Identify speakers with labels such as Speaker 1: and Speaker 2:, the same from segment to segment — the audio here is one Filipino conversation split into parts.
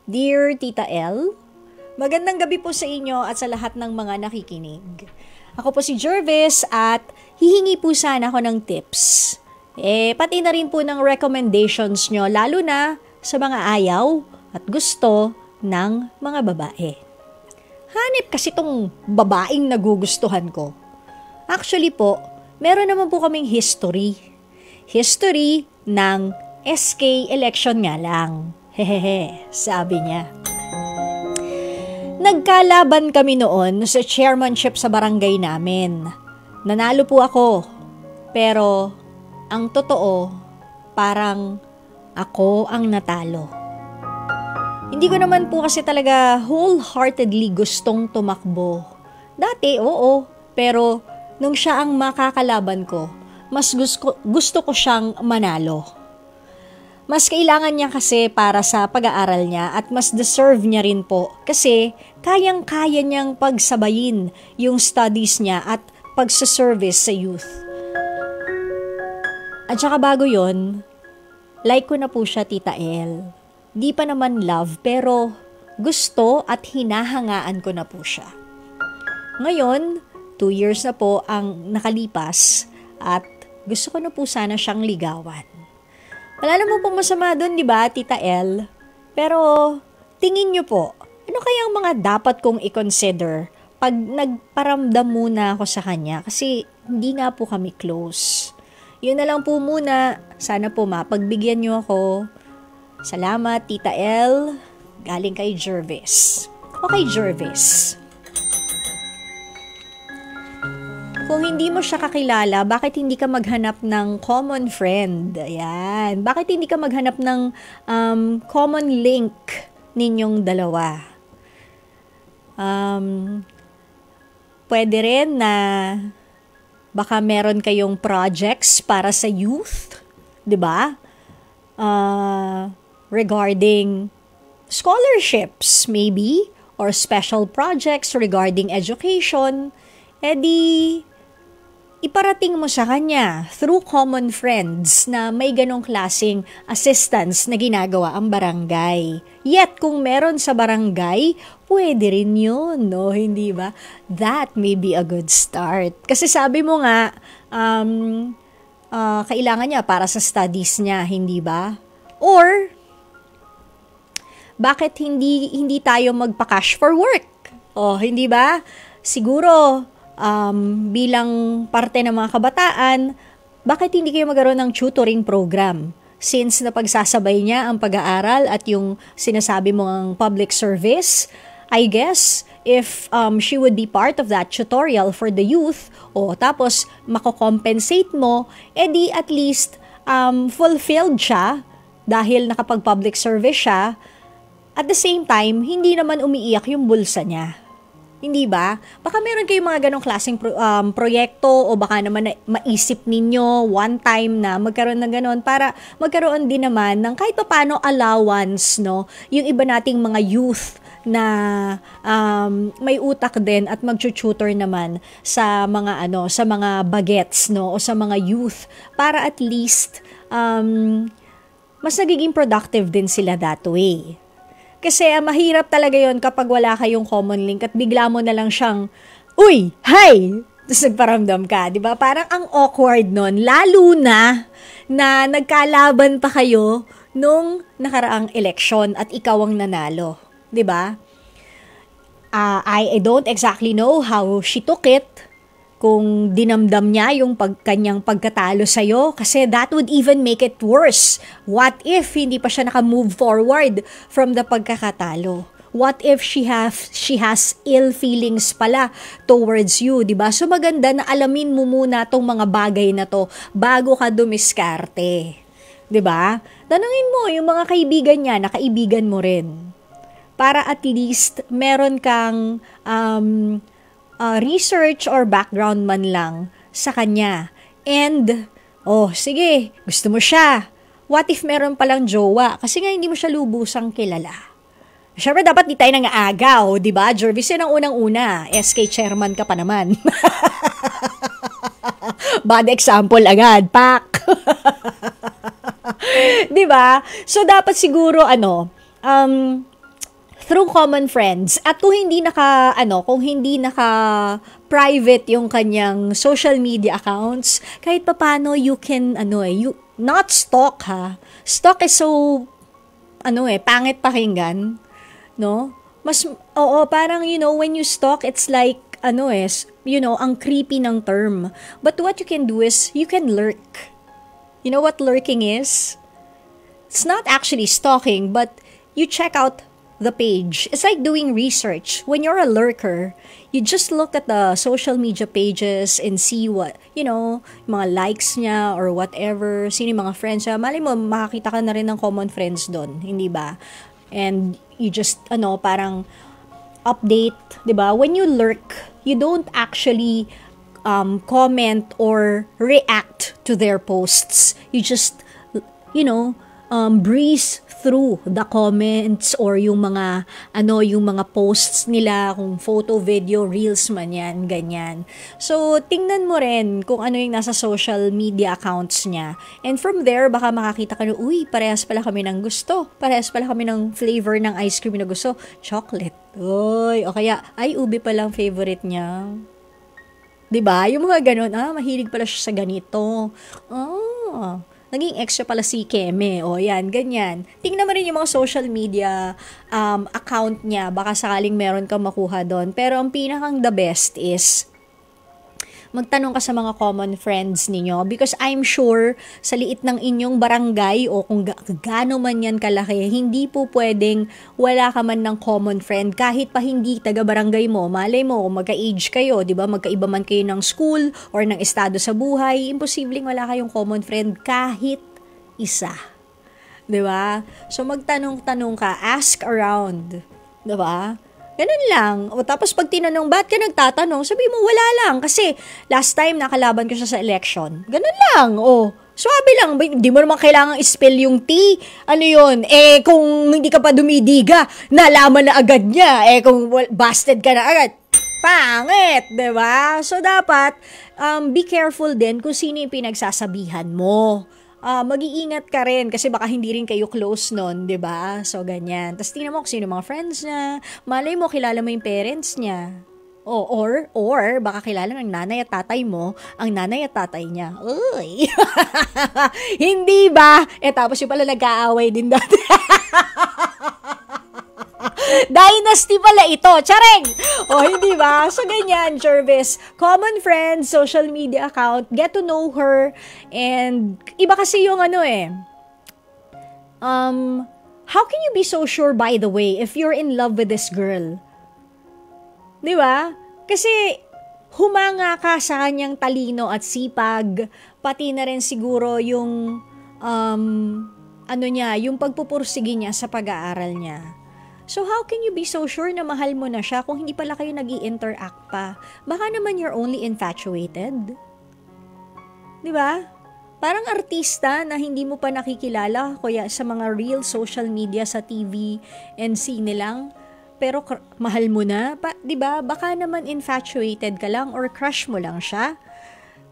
Speaker 1: Dear Tita L, magandang gabi po sa inyo at sa lahat ng mga nakikinig. Ako po si Jervis at hihingi po sana ako ng tips. Pati na rin po ng recommendations nyo, lalo na sa mga ayaw at gusto ng mga babae. Hanip kasi tong babaeng nagugustuhan ko. Actually po, meron naman po kaming history. History ng SK election nga lang. Hehehe, sabi niya. Nagkalaban kami noon sa chairmanship sa barangay namin. Nanalo po ako. Pero, ang totoo, parang ako ang natalo. Hindi ko naman po kasi talaga wholeheartedly gustong tumakbo. Dati, oo. Pero, nung siya ang makakalaban ko, mas gusto ko siyang manalo. Mas kailangan niya kasi para sa pag-aaral niya at mas deserve niya rin po kasi kayang-kaya niyang pagsabayin yung studies niya at pagsaservice sa youth. At saka bago yon, like ko na po siya, Tita El. Di pa naman love pero gusto at hinahangaan ko na po siya. Ngayon, 2 years na po ang nakalipas at gusto ko na po sana siyang ligawan. Wala naman pong masama doon, di ba, Tita L? Pero, tingin niyo po, ano kayang mga dapat kong i-consider pag nagparamdam muna ako sa kanya? Kasi, hindi nga po kami close. Yun na lang po muna. Sana po mapagbigyan niyo ako. Salamat, Tita L. Galing kay Jervis. Okay, Jervis. Kung hindi mo siya kakilala, bakit hindi ka maghanap ng common friend? Ayan. Bakit hindi ka maghanap ng common link ninyong dalawa? Pwede rin na baka meron kayong projects para sa youth, 'di ba? Regarding scholarships maybe or special projects regarding education, iparating mo sa kanya through common friends na may ganong klaseng assistance na ginagawa ang barangay. Yet, kung meron sa barangay, pwede rin yun, no? Hindi ba? That may be a good start. Kasi sabi mo nga, kailangan niya para sa studies niya, hindi ba? Or, bakit hindi tayo magpa-cash for work? O, hindi ba? Siguro, bilang parte ng mga kabataan, bakit hindi kayo magkaroon ng tutoring program? Since napagsasabay niya ang pag-aaral at yung sinasabi mo ang public service, I guess, if she would be part of that tutorial for the youth, tapos mako-compensate mo, edi at least fulfilled siya dahil nakapag-public service siya. At the same time, hindi naman umiiyak yung bulsa niya. Hindi ba? Baka meron kayong mga ganong klaseng proyekto o baka naman maisip ninyo one time na magkaroon ng ganon para magkaroon din naman ng kahit paano allowance, no? Yung iba nating mga youth na may utak din at mag-tutor naman sa mga sa mga bagets, no? O sa mga youth para at least mas nagiging productive din sila that way. Kasi mahirap talaga yon kapag wala kayong common link at bigla mo na lang siyang, uy, hi! Tapos nagparamdam ka, di ba? Parang ang awkward nun, lalo na nagkalaban pa kayo nung nakaraang eleksyon at ikaw ang nanalo. Di ba? I don't exactly know how she took it, kung dinamdam niya yung kanyang pagkatalo sa'yo, kasi that would even make it worse. What if hindi pa siya naka-move forward from the pagkakatalo? What if she has ill feelings pala towards you, di ba? So maganda na alamin mo muna tong mga bagay na to bago ka dumiskarte. Di ba? Tanungin mo yung mga kaibigan niya na kaibigan mo rin. Para at least meron kang research or background man lang sa kanya. And, sige, gusto mo siya. What if meron palang jowa? Kasi nga hindi mo siya lubusang kilala. Siyempre, dapat di tayo nang-aagaw, di ba? Jervis, yan ang unang-una. SK chairman ka pa naman. Bad example agad. Pak! Di ba? So, dapat siguro, through common friends. At kung hindi naka private yung kanyang social media accounts, kahit papaano you can you not stalk ha. Stalk is so pangit pakinggan, no? Parang when you stalk, it's like ang creepy ng term. But what you can do is you can lurk. You know what lurking is? It's not actually stalking, but you check out the page. It's like doing research. When you're a lurker, you just look at the social media pages and see what, mga likes niya or whatever, sino yung mga friends niya. Malay mo, makakita ka na rin ng common friends doon, hindi ba? And you just, parang update, di ba? When you lurk, you don't actually comment or react to their posts. You just, breeze through the comments or yung mga posts nila, kung photo, video, reels man yan, ganyan. So, tingnan mo rin kung ano yung nasa social media accounts niya. And from there, baka makakita ka na, parehas pala kami ng gusto. Parehas pala kami ng flavor ng ice cream na gusto. Chocolate. O kaya, ube pala ang favorite niya. 'Di ba? Yung mga ganun, mahilig pala siya sa ganito. Naging extra pala si Keme. Yan, ganyan. Tingnan mo rin yung mga social media account niya. Baka sakaling meron kang makuha doon. Pero ang pinakang the best is magtanong ka sa mga common friends ninyo, because I'm sure sa liit ng inyong barangay o kung gaano man yan kalaki, hindi po pwedeng wala ka man ng common friend kahit pa hindi taga barangay mo. Malay mo, magka-age kayo, di ba? Magkaiba man kayo ng school or ng estado sa buhay, imposibleng wala kayong common friend kahit isa. Di ba? So magtanong-tanong ka, ask around. Di ba? Ganun lang. Tapos pag tinanong, ba't ka nagtatanong? Sabi mo, wala lang. Kasi last time nakalaban ko siya sa election. Ganun lang. Swabe lang. Di mo naman kailangan i-spell yung T. Ano yun? Kung hindi ka pa dumidiga, nalaman na agad niya. Kung busted ka na agad, pangit. Diba? So dapat, be careful din kung sino yung pinagsasabihan mo. Mag-iingat ka rin kasi baka hindi rin kayo close nun, 'di ba? So ganyan. Tapos tingnan mo kung sino mga friends niya. Malay mo kilala mo yung parents niya. Or baka kilala ng nanay at tatay mo, ang nanay at tatay niya. Uy. Hindi ba? Tapos yung pala nag-aaway din dati. Dynasty pala ito. Chareng! Hindi ba? So, ganyan, Jervis. Common friends, social media account, get to know her, and iba kasi yung how can you be so sure, by the way, if you're in love with this girl? Di ba? Kasi, humanga ka sa kanyang talino at sipag, pati na rin siguro yung, yung pagpupursige niya sa pag-aaral niya. So, how can you be so sure na mahal mo na siya kung hindi pala kayo nag-i-interact pa? Baka naman you're only infatuated. Di ba? Parang artista na hindi mo pa nakikilala, kuya sa mga real social media sa TV and sine lang, pero mahal mo na, di ba? Baka naman infatuated ka lang or crush mo lang siya.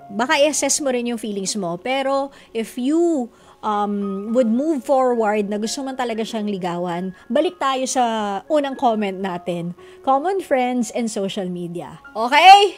Speaker 1: Baka i-assess mo rin yung feelings mo. Pero if you would move forward na gusto man talaga siyang ligawan, balik tayo sa unang comment natin. Common friends and social media. Okay?